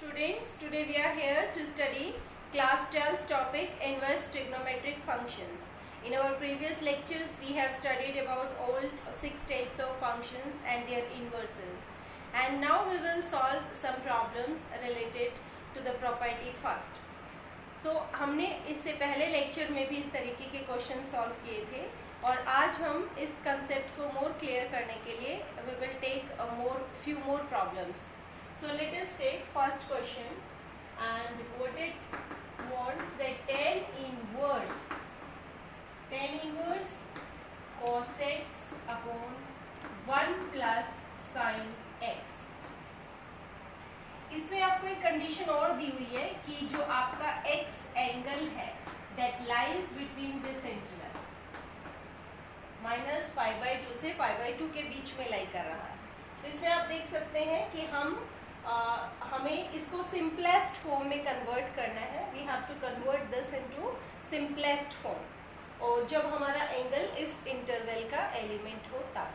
students, today we are here to study class 12 topic inverse trigonometric functions. In our previous lectures we have studied about all 6 types of functions and their inverses, and now we will solve some problems related to the property first. So हमने इससे पहले lecture में भी इस तरीके के question solve किए थे और आज हम इस कंसेप्ट को मोर क्लियर करने के लिए we will take a few more problems. So let us take first question, and what it wants that tan inverse cos x upon 1 plus sin x. इसमें आपको एक कंडीशन और दी हुई है कि जो आपका x एंगल है that lies between this interval minus π/2 से π/2 के बीच में लाई कर रहा है. तो इसमें आप देख सकते हैं कि हमें इसको सिंपलेस्ट फॉर्म में कन्वर्ट करना है. We have to convert this into simplest form, और जब हमारा एंगल इस इंटरवल का एलिमेंट हो तब.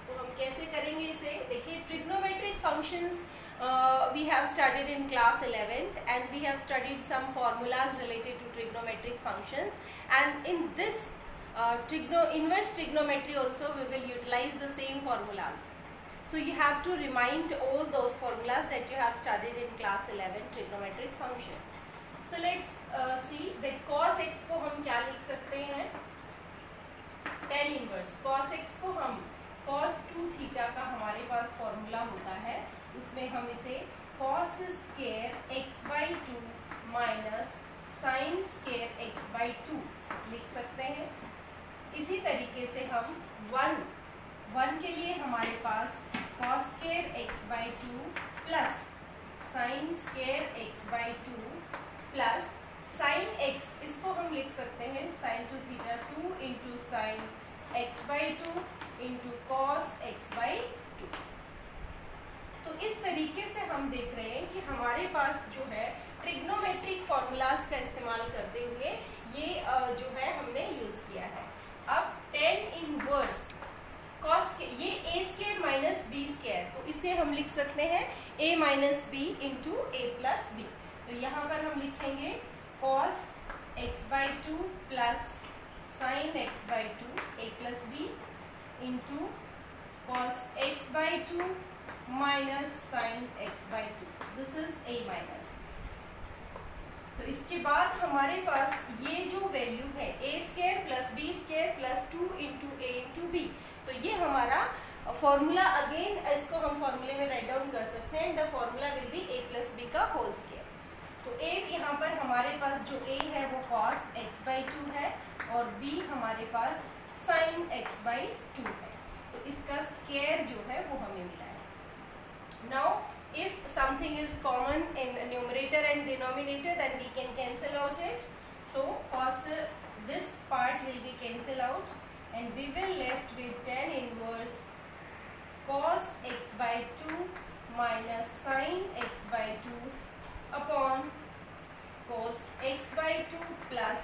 तो हम कैसे करेंगे इसे? देखिए, trigonometric functions we have studied in class 11th, and we have studied some formulas related to trigonometric functions, and in this inverse trigonometry also we will utilize the same formulas. So you have to remind all those formulas that you have studied in class 11 trigonometric function. So let's see that cos x को हम क्या लिख सकते हैं? tan inverse cos x को हम cos 2 theta का हमारे पास फॉर्मूला होता है, उसमें हम इसे cos square x/2 minus sine square x/2 लिख सकते हैं. इसी तरीके से हम 1 के लिए हमारे पास cos square x/2 plus sine square x/2 plus sign x, इसको हम लिख सकते हैं sin 2 theta 2 into sine x/2 into cos x/2. तो इस तरीके से हम देख रहे हैं कि हमारे पास जो है ट्रिग्नोमेट्रिक फॉर्मूलाज का इस्तेमाल करते हुए ये जो है हमने यूज़ किया है. अब tan इनवर्स कॉस के ये a square minus B square, तो इसे हम लिख सकते हैं a minus B into A plus B. तो यहाँ पर हम लिखेंगे cos x/2 plus sine x/2 a plus B into cos x/2 minus sine x/2. This is a minus. तो इसके बाद हमारे पास ये जो वैल्यू है a square plus B square plus 2 into A into B, तो ये हमारा फॉर्मूला अगेन इसको हम फॉर्मूले में राइट डाउन कर सकते हैं. The formula will be a plus B का होल स्क्वायर. तो a यहाँ पर हमारे पास जो a है वो cos x/2 है और b हमारे पास sin x/2 है. तो इसका स्क्वायर जो है वो हमें मिला है. Now if something is common in numerator and denominator, then we can cancel out it. So cos this part will be cancel out, and we will left with tan inverse cos x/2 minus sin x/2 upon cos x/2 plus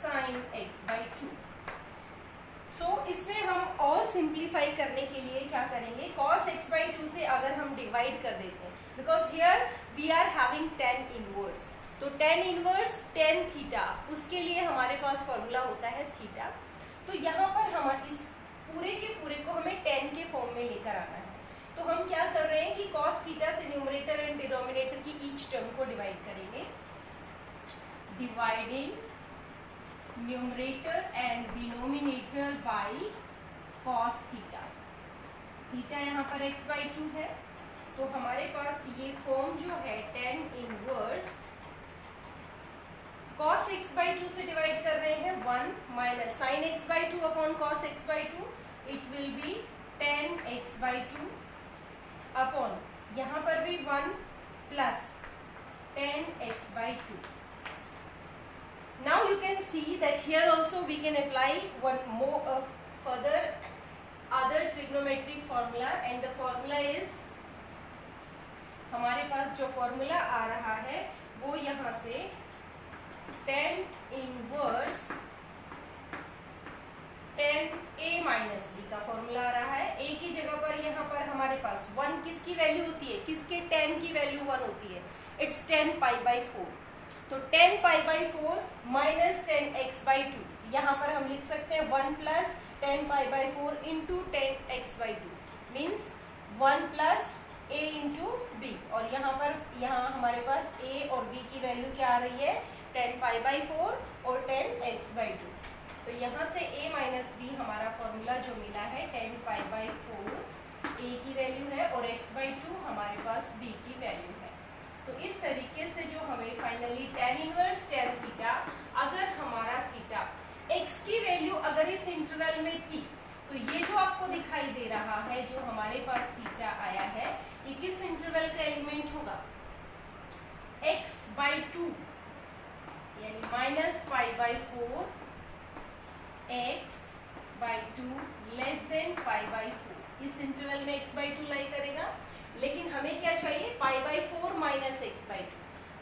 sin x/2. सो इसमें हम और simplify करने के लिए क्या करेंगे? cos x/2 से अगर हम डिवाइड कर देते हैं, because here we are having tan inverse, तो tan इनवर्स tan थीटा, उसके लिए हमारे पास फॉर्मूला होता है थीटा. तो यहाँ पर हम इस पूरे के पूरे को हमें tan के फॉर्म में लेकर आना है. तो हम क्या कर रहे हैं कि cos थीटा से न्यूमरेटर एंड डिनोमिनेटर की ईच टर्म को डिवाइड करेंगे. Dividing numerator and denominator by cos theta. Theta यहाँ पर x/2 है, तो हमारे पास ये फॉर्म जो है tan इनवर्स cos x/2 से डिवाइड कर रहे हैं 1 minus sine x/2 upon cos x/2. It will be tan x/2 upon यहाँ पर भी 1 plus tan x/2. Now you can see that here also we can apply one more of further other trigonometric formula, and the formula is हमारे पास जो formula आ रहा है वो यहाँ से tan inverse tan a minus B का formula आ रहा है. a की जगह पर यहाँ पर हमारे पास 1 किसकी वैल्यू होती है? किसके tan की वैल्यू 1 होती है? इट्स 10π/4। तो 10π/4 माइनस 10x/2, यहाँ पर हम लिख सकते हैं 1 + 10π/4 × 10x/2 मीन्स 1 + a × b। और यहाँ हमारे पास a और b की वैल्यू क्या आ रही है, 10π/4 और 10x/2। तो यहाँ से a - b हमारा फॉर्मूला जो मिला है 10π/4 a की वैल्यू है और x/2 हमारे पास b की वैल्यू है। तो इस तरीके से जो हमें finally tan inverse tan theta, अगर हमारा थीटा x की वैल्यू अगर इस इंटरवल में थी, तो ये जो आपको दिखाई दे रहा है जो हमारे पास थीटा आया है, ये किस इंटरवल का एलिमेंट होगा, x/2 यानी -π/4 x/2 π/4। इस इंटरवल में x/2 लाई करेगा, लेकिन हमें क्या चाहिए, π/4 - x/2।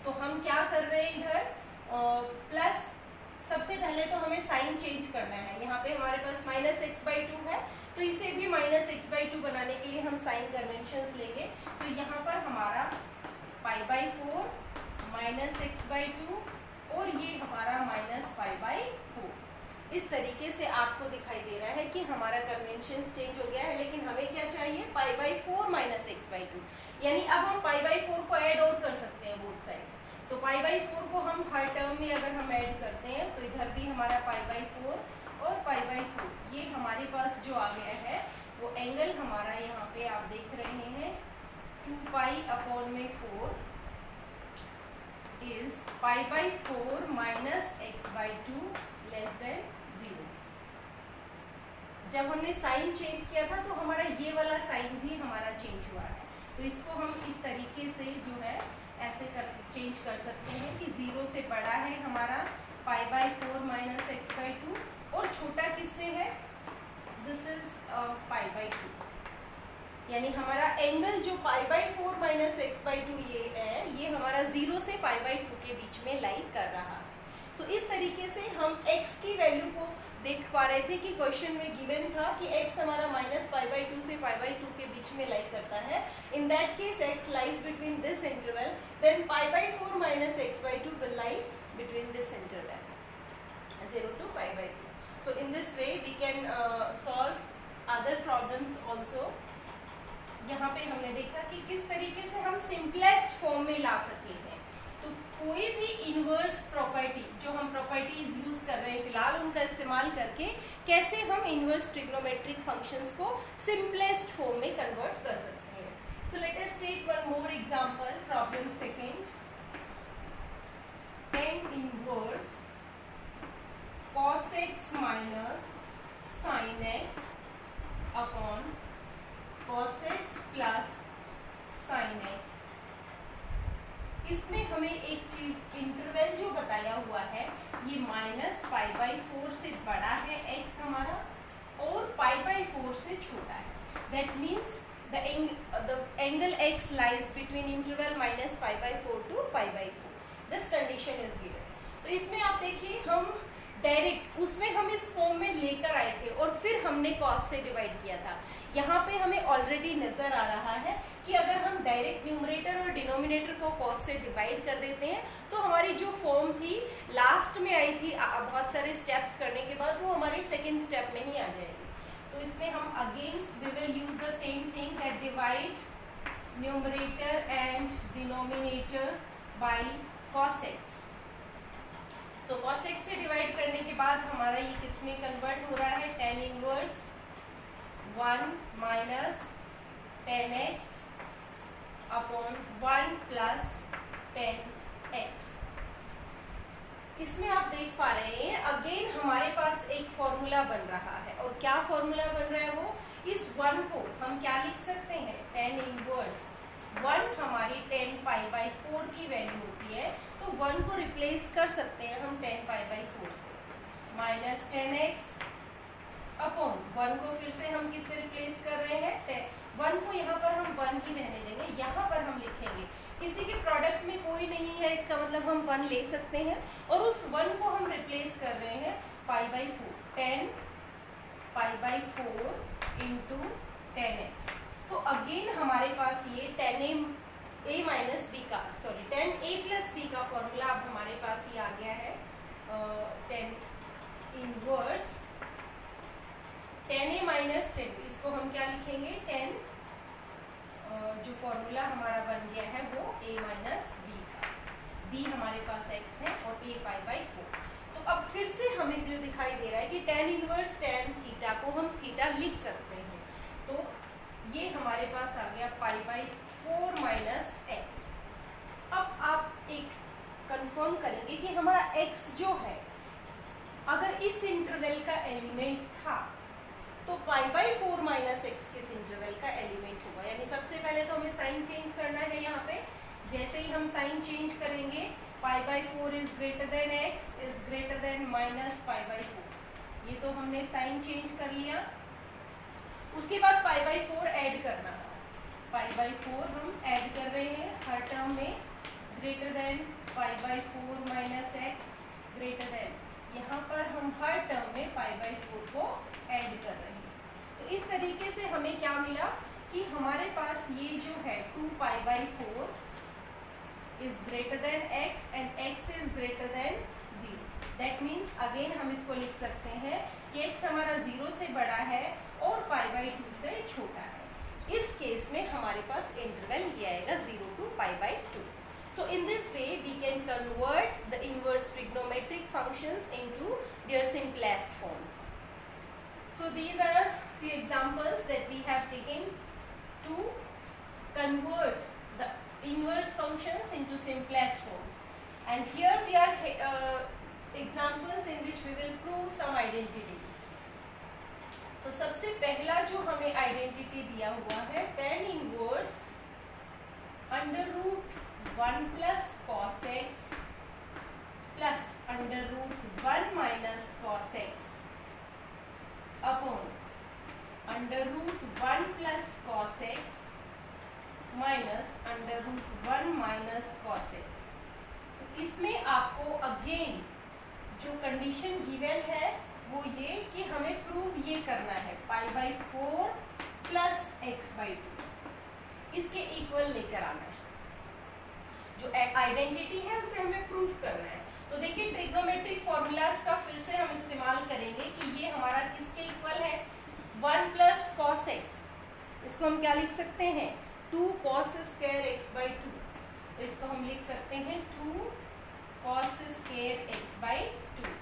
तो हम क्या कर रहे हैं इधर प्लस, सबसे पहले तो हमें साइन चेंज करना है। यहाँ पे हमारे पास -x/2 है, तो इसे भी -x/2 बनाने के लिए हम साइन कन्वेंशंस लेंगे। तो यहाँ पर हमारा π/4 -x/2 और ये हमारा -π/4। इस तरीके से आपको दिखाई दे रहा है कि हमारा कन्वेंशंस चेंज हो गया है, लेकिन हमें क्या चाहिए, π/4 - x/2। यानी अब हम π/4 को ऐड और कर सकते हैं बोथ साइड्स। तो π/4 को हम हर टर्म में अगर हम ऐड करते हैं, तो इधर भी हमारा π/4 और π/4, ये हमारे पास जो आ गया है वो एंगल हमारा यहाँ पे आप देख रहे हैं 2π/4 इज π/4 - x/2 <0। जब हमने साइन चेंज किया था तो हमारा ये वाला साइन भी हमारा चेंज हुआ है। तो इसको हम इस तरीके से जो है ऐसे चेंज कर सकते हैं कि 0 से बड़ा है हमारा π/4 - x/2 और छोटा किससे है, दिस इज π/2। यानी हमारा एंगल जो π/4 - x/2 ये है, ये हमारा 0 से π/2 के बीच में लाई कर रहा है। तो इस तरीके से हम x की वैल्यू को देख पा रहे थे कि क्वेश्चन में गिवन था कि x हमारा -π/2 से π/2 के बीच में लाई करता है। In that case x lies between this interval, then π/4 - x/2 will lie between this interval 0 to π/2. So in this way we can solve other problems also. यहाँ पे हमने देखा कि किस तरीके से हम सिंपलेस्ट फॉर्म में ला सकते हैं। तो कोई भी इनवर्स प्रॉपर्टी, जो हम प्रॉपर्टीज यूज कर रहे हैं फिलहाल, उनका इस्तेमाल करके कैसे हम इनवर्स ट्रिग्नोमेट्रिक फंक्शंस को सिंपलेस्ट फॉर्म में कन्वर्ट कर सकते हैं। So let us take one more example, problem second. tan inverse cos x minus sin x upon cos x plus sin x। इसमें हमें एक चीज, इंटरवल जो बताया हुआ है ये -π/4 से बड़ा है x हमारा और π/4 से छोटा है। That means the angle x lies between interval -π/4 to π/4. This condition is given. तो इसमें आप देखिए हम डायरेक्ट उसमें हम इस फॉर्म में लेकर आए थे और फिर हमने cos से डिवाइड किया था। यहाँ पे हमें ऑलरेडी नजर आ रहा है कि अगर हम डायरेक्ट न्यूमरेटर और डिनोमिनेटर को cos से डिवाइड कर देते हैं तो हमारी जो फॉर्म थी लास्ट में आई थी बहुत सारे स्टेप्स करने के बाद, वो हमारी सेकेंड स्टेप में ही आ जाएगी। तो इसमें हम against we will use the same thing that divide numerator and denominator by cos x। So cos x से डिवाइड करने के बाद हमारा ये किस में कन्वर्ट हो रहा है, tan inverse 1 minus tan x upon 1 plus tan x। इसमें आप देख पा रहे हैं अगेन हमारे पास एक फॉर्मूला बन रहा है, और क्या फॉर्मूला बन रहा है वो, इस 1 को हम क्या लिख सकते हैं, tan इनवर्स 1 हमारी tan π/4 की वैल्यू होती है, तो 1 को रिप्लेस कर सकते हैं हम tan π/4 से, माइनस tan x अपॉन 1 को फिर से हम किससे रिप्लेस कर रहे हैं, 1 को यहाँ पर हम 1 ही रहने देंगे, यहाँ पर हम लिखेंगे किसी के प्रोडक्ट में कोई नहीं है, इसका मतलब हम 1 ले सकते हैं, और उस 1 को हम रिप्लेस कर रहे हैं π/4, tan π/4 इंटू tan x। तो अगेन हमारे पास ये tan a माइनस बी का tan inverse tan a minus tan b, इसको हम क्या लिखेंगे, tan जो फॉर्मूला हमारा बन गया है वो a माइनस b का, b हमारे पास x है और a π/4। तो अब फिर से हमें जो दिखाई दे रहा है कि tan इनवर्स tan थीटा को हम थीटा लिख सकते हैं, तो ये हमारे पास आ गया π/4 माइनस x। अब आप एक कंफर्म करेंगे कि हमारा x जो है अगर इस इंटरवल का एलिमेंट था तो π/4 माइनस एक्स किस इंटरवल का एलिमेंट होगा। यानी सबसे पहले तो हमें साइन चेंज करना है। यहाँ पे जैसे ही हम साइन चेंज करेंगे π/4 is greater than x is greater than minus π/4, ये तो हमने साइन चेंज कर लिया। उसके बाद π/4 ऐड करना है, π/4 हम ऐड कर रहे हैं हर टर्म में, greater than π/4 minus x greater than, यहाँ पर हम हर टर्म में π/4 को ऐड कर रहे हैं। तो इस तरीके से हमें क्या मिला कि हमारे पास ये जो है 2π/4 is greater than x and x is greater than 0। That means again हम इसको लिख सकते हैं कि x हमारा 0 से बड़ा है और π/2 से छोटा है। इस केस में हमारे पास इंटरवल ये आएगा 0 to π/2। So in this way we can convert the inverse trigonometric functions into their simplest forms. So these are few examples that we have taken to convert the inverse functions into simplest forms. And here we are examples in which we will prove some identities. तो सबसे पहला जो हमें identity दिया हुआ है tan inverse √1 plus cos x plus √1 minus cos x upon √1 plus cos x minus √1 minus cos x। तो इसमें आपको अगेन जो कंडीशन गिवन है वो ये कि हमें प्रूव ये करना है π/4 प्लस x/2, इसके इक्वल लेकर आना है। जो आइडेंटिटी है उसे हमें प्रूव करना है। तो देखिए ट्रिग्नोमेट्रिक फॉर्मूलाज का फिर से हम इस्तेमाल करेंगे कि ये हमारा किसके इक्वल है, 1 प्लस cos x, इसको हम क्या लिख सकते हैं 2 cos स्क्वायर x/2, तो इसको हम लिख सकते हैं 2 cos स्क्वायर x/2,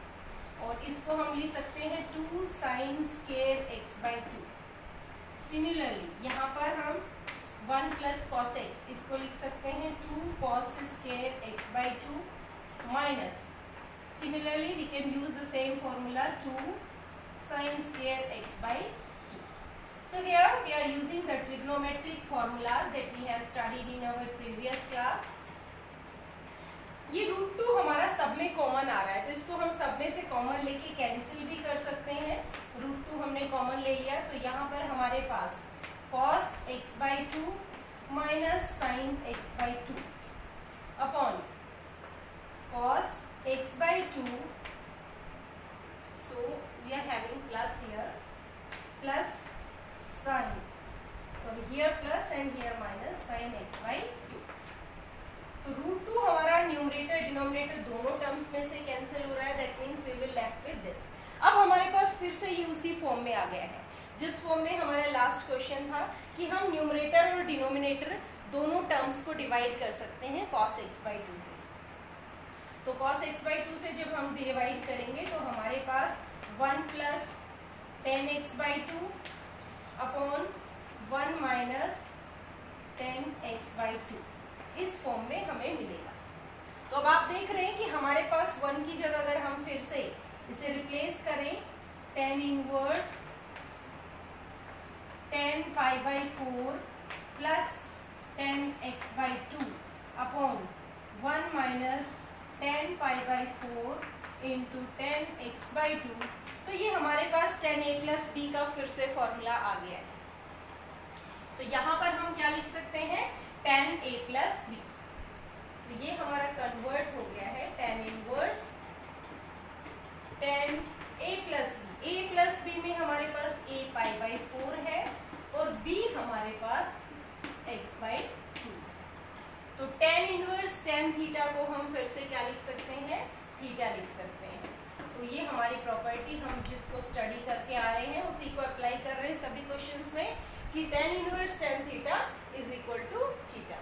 और इसको हम लिख सकते हैं 2 sin स्क्वायर x/2। सिमिलरली यहाँ पर हम 1 प्लस cos x, इसको लिख सकते हैं 2 cos square x/2 minus, similarly we can use the same formula 2 sin square x/2. So here we are using the trigonometric formulas that we have studied in our previous class. ये √2 हमारा सब में common आ रहा है, तो इसको हम सब में से कॉमन लेके कैंसिल भी कर सकते हैं। √2 हमने कॉमन ले लिया, तो यहाँ पर हमारे पास cos x/2 minus sin x/2 upon cos x/2, so we are having plus here, plus sin, sorry here plus and here minus sin x/2। तो √2 हमारा न्यूमरेटर डिनोमिनेटर दोनों टर्म्स में से कैंसिल हो रहा है, that means we will left with this. अब हमारे पास फिर से ये उसी फॉर्म में आ गया है जिस फॉर्म में हमारा लास्ट क्वेश्चन था कि हम न्यूमरेटर और डिनोमिनेटर दोनों टर्म्स को डिवाइड कर सकते हैं cos x/2 से। तो cos x/2 से जब हम डिवाइड करेंगे तो हमारे पास 1 plus tan x/2 upon 1 minus tan x/2 इस फॉर्म में हमें मिलेगा। तो अब आप देख रहे हैं कि हमारे पास 1 की जगह अगर हम फिर से इसे रिप्लेस करें tan inverse tan π/4 plus tan x/2 upon 1 minus tan π/4 into tan x/2, तो ये हमारे पास tan a प्लस b का फिर से फॉर्मूला आ गया है। तो यहाँ पर हम क्या लिख सकते हैं tan a प्लस b, तो ये हमारा कन्वर्ट हो गया है tan inverse tan a plus b। a plus b में हमारे पास a π/4 है और b हमारे पास x/2। तो tan इनवर्स tan थीटा को हम फिर से क्या लिख सकते हैं, थीटा लिख सकते हैं। तो ये हमारी प्रॉपर्टी हम जिसको स्टडी करके आ रहे हैं उसी को अप्लाई कर रहे हैं सभी क्वेश्चंस में कि tan inverse tan theta is equal to theta.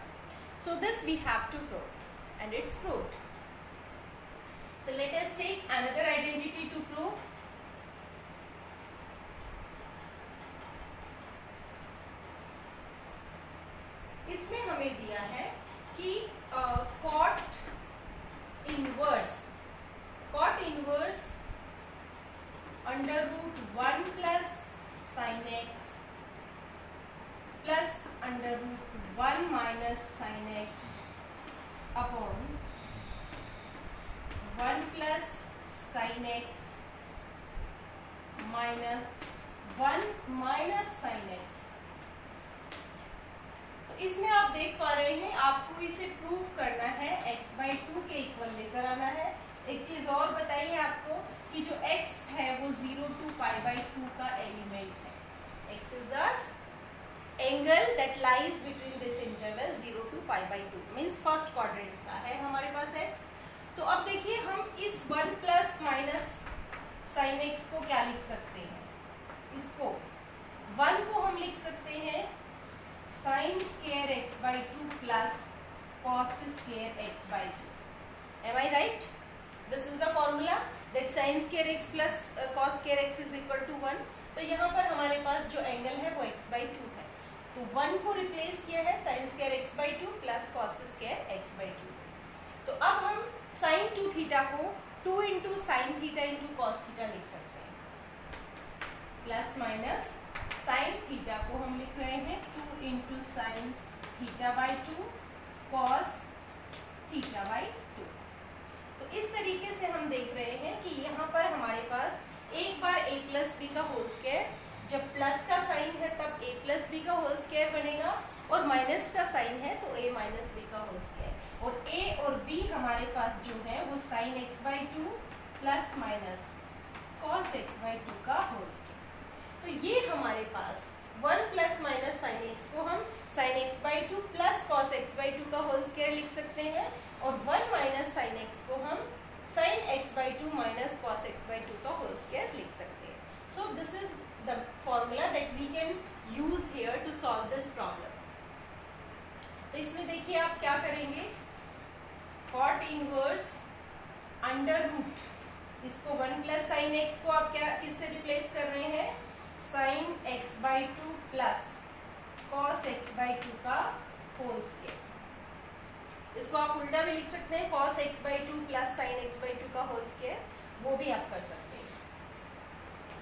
So this we have to prove and it's proved. So let us take another identity to prove. इसमें हमें दिया है कि cot inverse under root 1 plus sin x plus under root 1 minus sin x upon 1 plus sin x minus 1 minus sin x. तो इसमें आप देख पा रहे हैं आपको इसे प्रूव करना है x/2 के इक्वल लेकर आना है. एक चीज और बताइए आपको कि जो x है वो 0 to π/2 का एलिमेंट है. x is the angle that lies between this interval 0 to π/2 means first quadrant का है हमारे पास x. तो अब देखिए हम इस 1 प्लस माइनस साइन x को क्या लिख सकते हैं. इसको 1 को हम लिख सकते हैं sin square x/2 plus cos square x/2. Am I right? This is the formula that sin square x plus cos square x is equal to 1. तो यहाँ पर हमारे पास जो एंगल है वो x/2 है. तो 1 को रिप्लेस किया है sin square x/2 plus cos square x/2 से. तो अब हम sin 2 थीटा को 2 into sin theta into cos theta लिख सकते हैं. प्लस माइनस sin थीटा को हम लिख रहे हैं 2 into sin θ/2 cos θ/2. तो इस तरीके से हम देख रहे हैं कि यहाँ पर हमारे पास एक बार a प्लस बी का होल स्क्वायर, जब प्लस का साइन है तब a प्लस बी का होल स्क्वायर बनेगा और माइनस का साइन है तो a माइनस बी का होल स्क्वायर. और a और b हमारे पास जो है वो sin x/2 plus minus cos x/2 का होल स्क्वायर. तो ये हमारे पास 1 प्लस माइनस साइन एक्स को हम sin x/2 plus cos x/2 का होल स्क्वायर लिख सकते हैं और 1 माइनस साइन एक्स को हम sin x/2 minus cos x/2 का होल स्क्वायर लिख सकते हैं. So this is the formula that we can use here to solve this problem. तो इसमें देखिए आप क्या करेंगे. cot इनवर्स अंडर रूट, इसको 1 प्लस साइन एक्स को आप क्या किससे रिप्लेस कर रहे हैं sin x/2 plus cos x/2 का होल स्क्वायर. इसको आप उल्टा भी लिख सकते हैं cos x/2 plus sin x/2 का होल स्क्वायर, वो भी आप कर सकते हैं.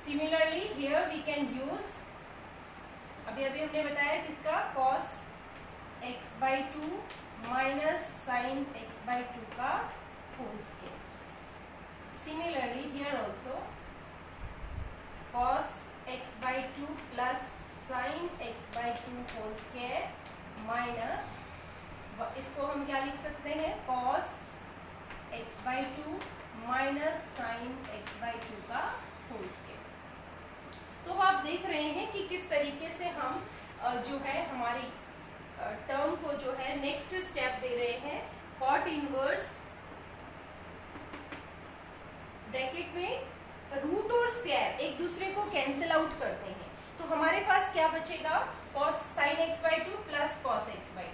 Similarly here we can use, अभी हमने बताया किसका cos x/2 minus sin x/2 का whole square. Similarly here also cos x/2 plus sin x/2 whole square minus, इसको हम क्या लिख सकते हैं cos x/2 minus sin x/2 का होल स्क्वायर. तो आप देख रहे हैं कि किस तरीके से हम जो है हमारी टर्म को जो है नेक्स्ट स्टेप दे रहे हैं. cot इनवर्स ब्रैकेट में रूट और स्क्वायर एक दूसरे को कैंसिल आउट करते हैं. तो हमारे पास क्या बचेगा cos sin x/2 plus cos x/2.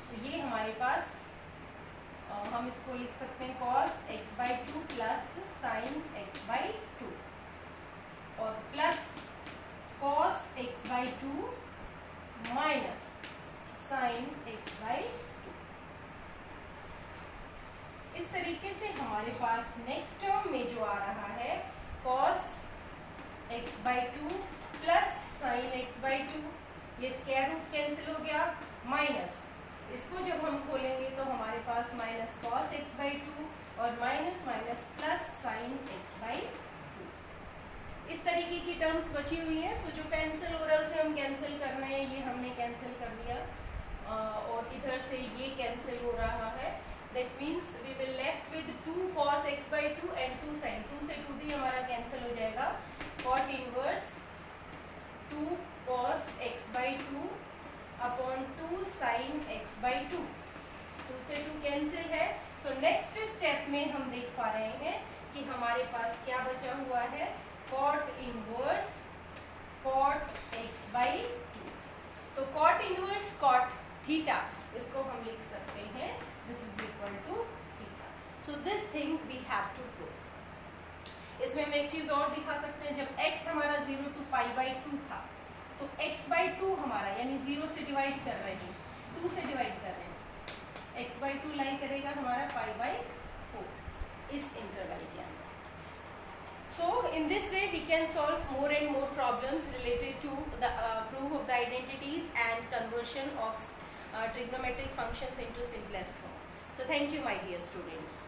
तो ये हमारे पास हम इसको लिख सकते हैं cos x/2 plus sin x/2 और plus cos x/2 minus sin x/2. इस तरीके से हमारे पास नेक्स्ट टर्म में जो आ रहा है cos x/2 plus sin x/2, ये स्क्वायर रूट कैंसिल हो गया, माइनस इसको जब हम खोलेंगे तो हमारे पास माइनस cos x/2 और minus minus plus sin x/2. इस तरीके की टर्म्स बची हुई है. तो जो कैंसिल हो रहा है उसे हम कैंसिल कर रहे हैं, ये हमने कैंसिल कर दिया और इधर से ये कैंसिल हो रहा है. That means we will left with 2 cos x/2 and 2 sin. 2 से 2 भी हमारा कैंसिल हो जाएगा. cot inverse 2 cos x/2 upon 2 sin x/2. 2 से 2 कैंसिल है. सो नेक्स्ट स्टेप में हम देख पा रहे हैं कि हमारे पास क्या बचा हुआ है, cot इनवर्स cot x/2। तो cot इनवर्स cot थीटा, इसको हम लिख सकते हैं this is equal to theta. So this thing we have to prove. इसमें हम एक चीज और दिखा सकते हैं, जब x हमारा 0 to π/2 था तो x/2 हमारा यानी 0 से डिवाइड कर रहे हैं, 2 से डिवाइड कर रहे हैं, x/2 लाई करेगा हमारा π/4 इस इंटरवल के अंदर। So in this way we can solve more and more problems related to the proof of the identities and conversion of trigonometric functions into simplest form. So thank you my dear students.